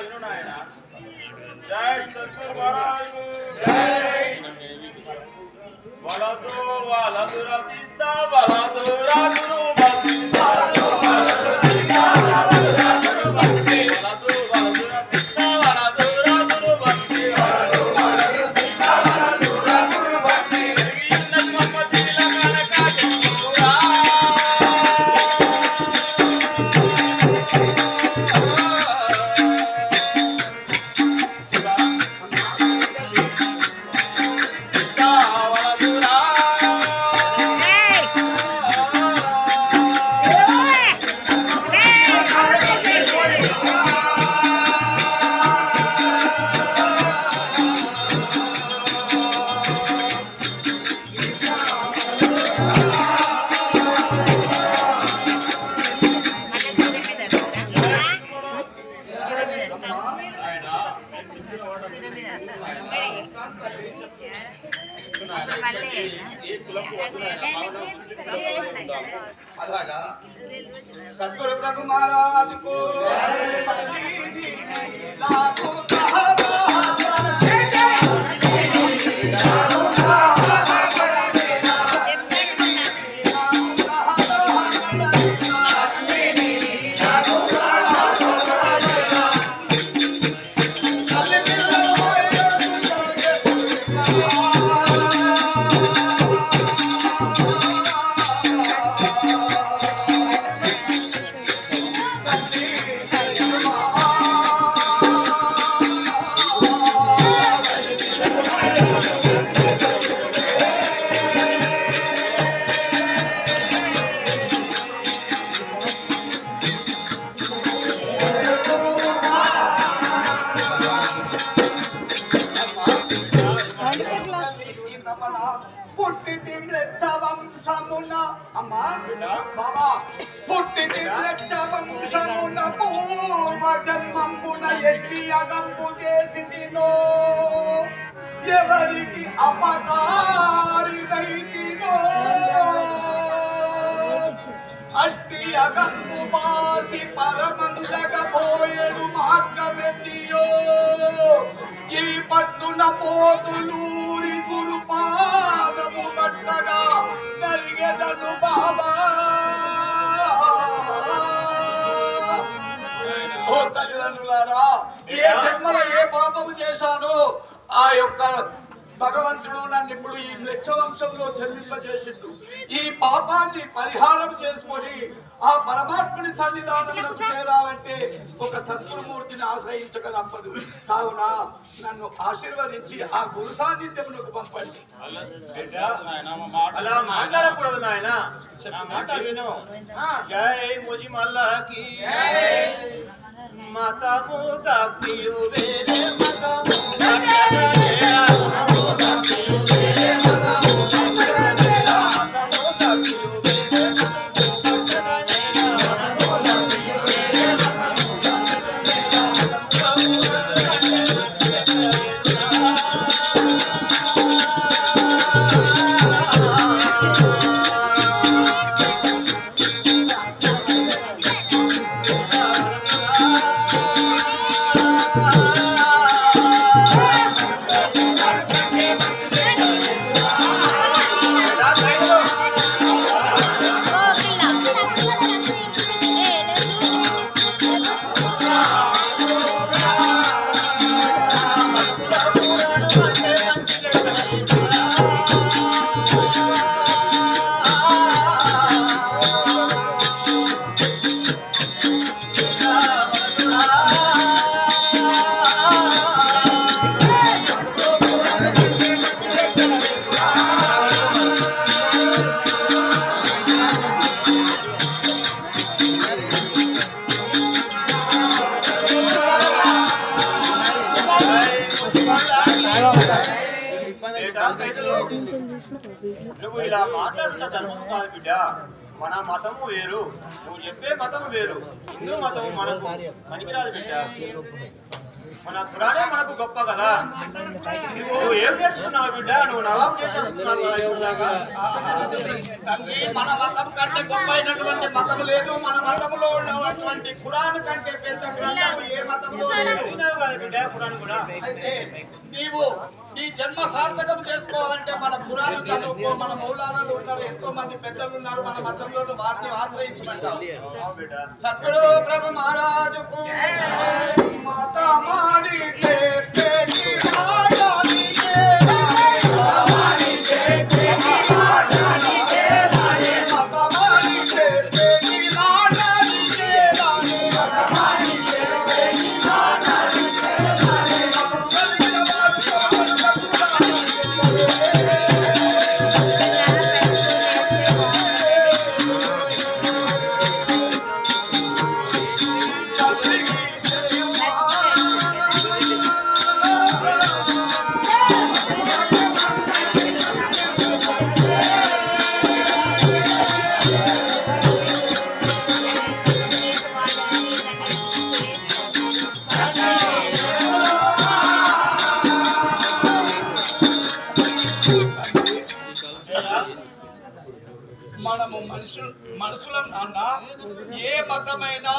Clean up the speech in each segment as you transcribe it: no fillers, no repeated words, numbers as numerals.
जय सतगुरु महाराज जय वाला दूरा सीता वाला दूरा गुरु बंसी वाला दूरा सीता वाला दूरा गुरु बंसी वाला दूरा सीता वाला दूरा गुरु बंसी वाला दूरा सीता वाला दूरा गुरु बंसी इन्नत मोहम्मद लगन का दूरा सतगुरु प्रभु महाराज को ఎవరికి అపకారినైతినో అష్టి అగంగు బాసి పరమందగపోయేడు మార్గమెత్తియో ఈ పట్టున పోతులూరి గురు పాదము పట్టగా నరిగెదను బాబా. ఓ తల్లిదండ్రులారా, ఏ జన్మలో ఏ పాపము చేశానో ఆ యొక్క భగవంతుడు నన్ను ఇప్పుడు ఈ లక్షవంశంలో జన్మింపజేసిండు. ఈ పాపాన్ని పరిహారం చేసుకొని ఆ పరమాత్ముని సన్నిధానంలో చేరాలంటే ఒక సద్గురుమూర్తిని ఆశ్రయించక తప్పదు. కావున నన్ను ఆశీర్వదించి ఆ గురు సాన్నిధ్యములకు పంపండి. అలా మాట్లాడకూడదు నాయన, మాట విను. జై ముజి మల్లకి మతము తప్పియు వేరే మతము నువ్వు ఇలా మాట్లాడుతున్న ధర్మం కాదు బిడ్డ. మన మతము వేరు, నువ్వు చెప్పే మతము వేరు. హిందూ మతము మనకు పనికిరాదు బిడ్డ. మన పురాణం మనకు గొప్ప కదా. నువ్వు ఏం నేర్చుకున్నావు బిడ్డ? నువ్వు నవాబు చేసేస్తున్నావు. మన మతం కంటే గొప్ప అయినటువంటి మతం లేదు. మన మతంలో ఉన్నటువంటి ఖురాన్ కంటే పెద్ద గ్రంథం ఏ మతంలో లేదు. అయితే నీవు నీ జన్మ సార్థకం చేసుకోవాలంటే మన పురాణం చదువుకో, మన మౌలానాలు ఉన్నారు, ఎంతో మంది పెద్దలు ఉన్నారు మన మతంలో, వారిని ఆశ్రయించమంటావు. సద్గురు ప్రభు మహారాజుకు మాతా మాడితే మనము మనుషులం నాన్న. ఏ మతమైనా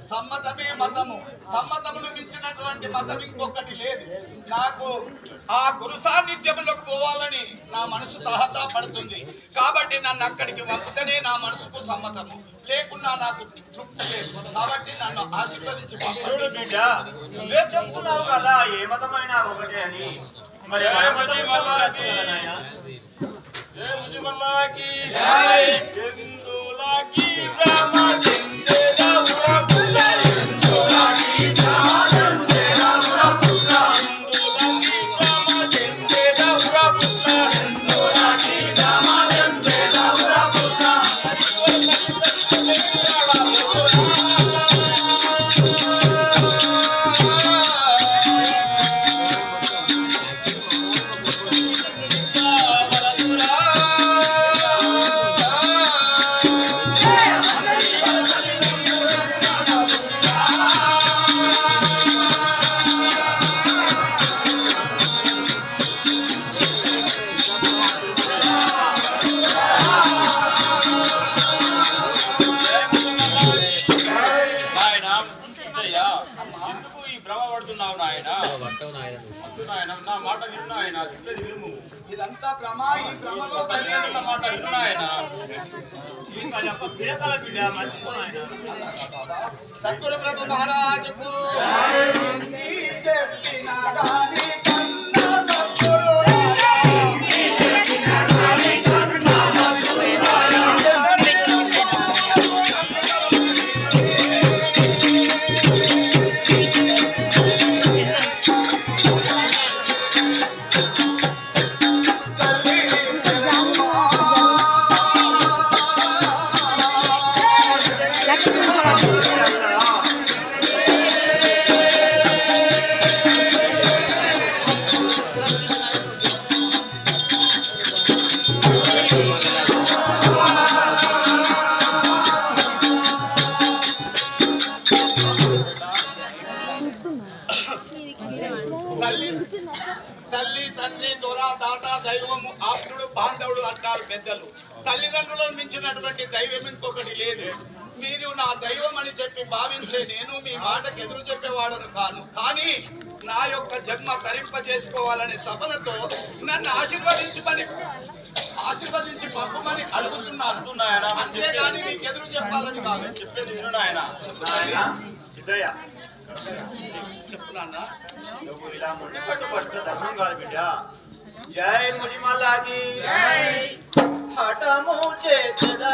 సమ్మతమే మతము, సమ్మతమును మించినటువంటి మతం ఇంకొకటి లేదు. నాకు ఆ గురు సాన్నిధ్యంలోకి పోవాలని నా మనసు తహతా పడుతుంది. కాబట్టి నన్ను అక్కడికి పంపితేనే నా మనసుకు సమ్మతము, లేకున్నా నాకు తృప్తి లేదు. కాబట్టి నన్ను ఆశీర్వదించి చూడు బిడ్డ, నువ్వే చెప్తున్నావు కదా ఏ మతమైనా ఒకటే అని. మరి ఎందుకు ఈ భ్రమ పడుతున్నావు నాయన? నా మాట విను నాయన, చెప్పేది విను. ఇదంతా భ్రమ. ఈ భ్రమలో తల్లిదండ్రుల మాట విను నాయన. సద్గురు ప్రభు మహారాజుకు తల్లి, తండ్రి, దొర, దాత, దైవము, ఆప్తుడు, బాంధవుడు అంటారు పెద్దలు. తల్లిదండ్రులను మించినటువంటి దైవం ఇంకొకటి లేదు. మీరు నా దైవం అని చెప్పి భావించే నేను మీ మాటకు ఎదురు చెప్పేవాడను కాను. కానీ నా యొక్క జన్మ తరింపజేసుకోవాలనే తపనతో నన్ను ఆశీర్వదించి పంపమని అడుగుతున్నాను. అంతేగాని మీకు ఎదురు చెప్పాలని కాదు. చెప్పేది విను నాయన. చెప్పు నాన్న. నువ్వు ఇలా ముందు పట్టు ధర్మం కాదు బిడ్డ. జై ముజిమల్లాకి హఠము చేసేదా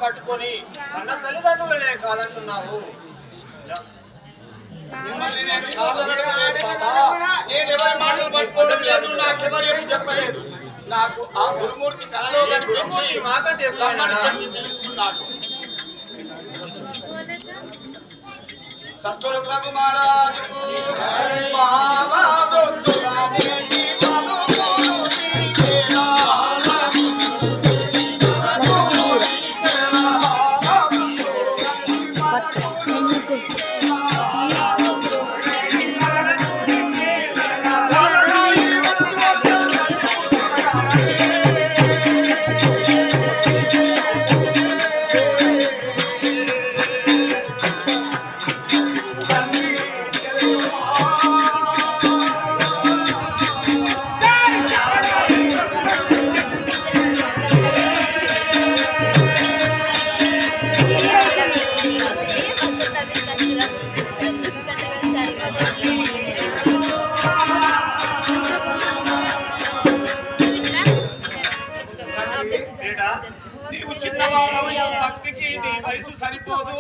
పట్టుకొని అన్న తల్లిదండ్రులనే కాదంటున్నావు. మిమ్మల్ని నేను కాదనడం లేదు బాబా. నేను ఎవరి మాటలు పట్టుకోవడం లేదు, నాకెవరు ఏమి చెప్పలేదు. నాకు ఆ గురుమూర్తి కళలో కనిపించి మాకంటే రమ్మని చెప్పి పిలుస్తున్నాడు. సద్గురు ప్రభు మహారాజుకు బాబా వృద్ధులనేటి పలుకులు నీకేనా. నీవు చిన్నవాడవయ్యా, భక్తికి నీ వయసు సరిపోదు.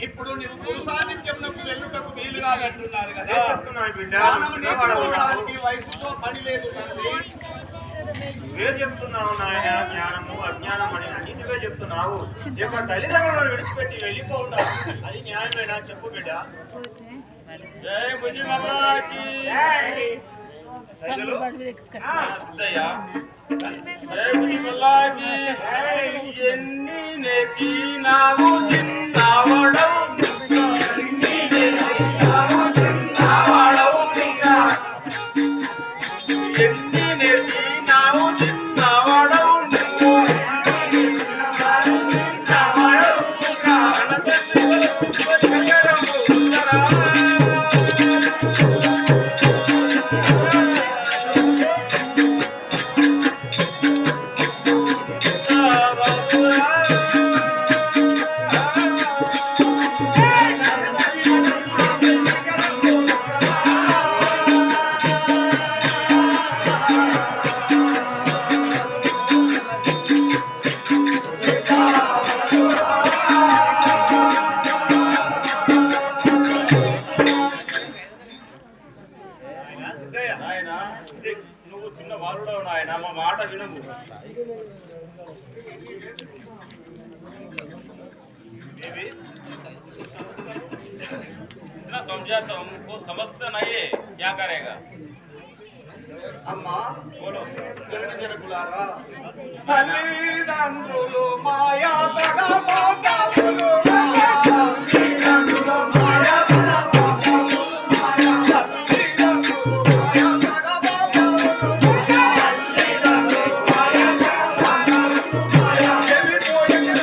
ఇప్పుడు నువ్వు గురుసాన్నిధ్యంలోకి వెళ్ళుటకు వీలు కాదంటున్నారు కదా. చెప్తున్నాను బిడ్డ, జ్ఞానం నేర్చుకోవడానికి వయసుతో పని లేదు తండ్రి. నువ్వే చెప్తున్నావు నాయన, జ్ఞానము అజ్ఞానం అని అన్నిటివే చెప్తున్నావు. యొక్క తల్లిదండ్రులను విడిచిపెట్టి వెళ్ళిపోవడం అది న్యాయమేనా చెప్పు బిడ్డ. జై బుజ్జి మల్లాకి రైతులు అత్తయ్య జై బుజ్జి మల్లాకి ఎన్ని నెక్కినావు చిన్నవాడవు ఎన్ని నెక్కినావు చిన్నవాడవు ఎన్ని నెక్కినావు చిన్నవాడవు నాయనా నువ్వు చిన్న బాలుడవు నాయన, మా మాట వినము. इतना समझाता हूँ वो समझता नहीं है, क्या करेगा? అమ్మా बोलो జనకులారా, తల్లిదండ్రులు మాయా పడబోతాములు తల్లిదండ్రులు మాయా పడబోతాములు తల్లిదండ్రులు మాయా పడబోతాములు తల్లిదండ్రులు మాయా పడబోతాములు చెవిపోయిన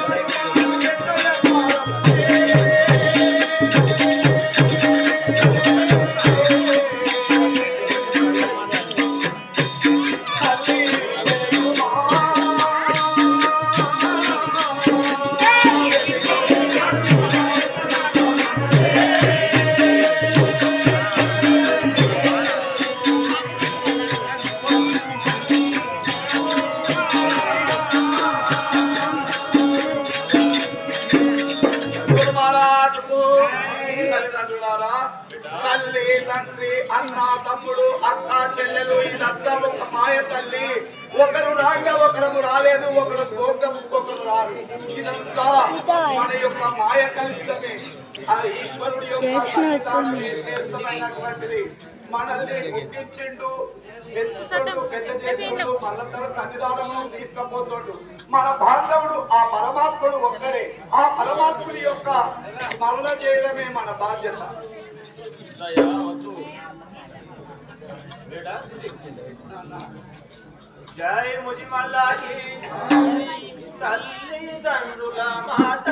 తల్లిదండ్రులారా, తల్లి తండ్రి అన్న తమ్ముడు అక్క చెల్లెలు ఇదంతా ఒక మాయ తల్లి. ఒకరు రాగా ఒకరు రాలేదు, ఒకరు స్వర్గం ఇంకొకరు రాదు. ఇదంతా మన యొక్క మాయ కల్పితమే. ఆ ఈశ్వరుడి యొక్క శ్రేష్టమైనటువంటిది. మనల్ని గుర్తించిండు, పెంచుకుంటూ పెద్ద చేసిండు, మనందరూ సన్నిధానంలో తీసుకుపోతుండు. మన బాంధవుడు ఆ పరమాత్ముడు ఒక్కడే. ఆ పరమాత్ముడి యొక్క స్మరణ చేయడమే మన బాధ్యత. అత్తయ్య వద్దు बेटा జై ముజి మల్లాకి తల్లిదండ్రుల మాట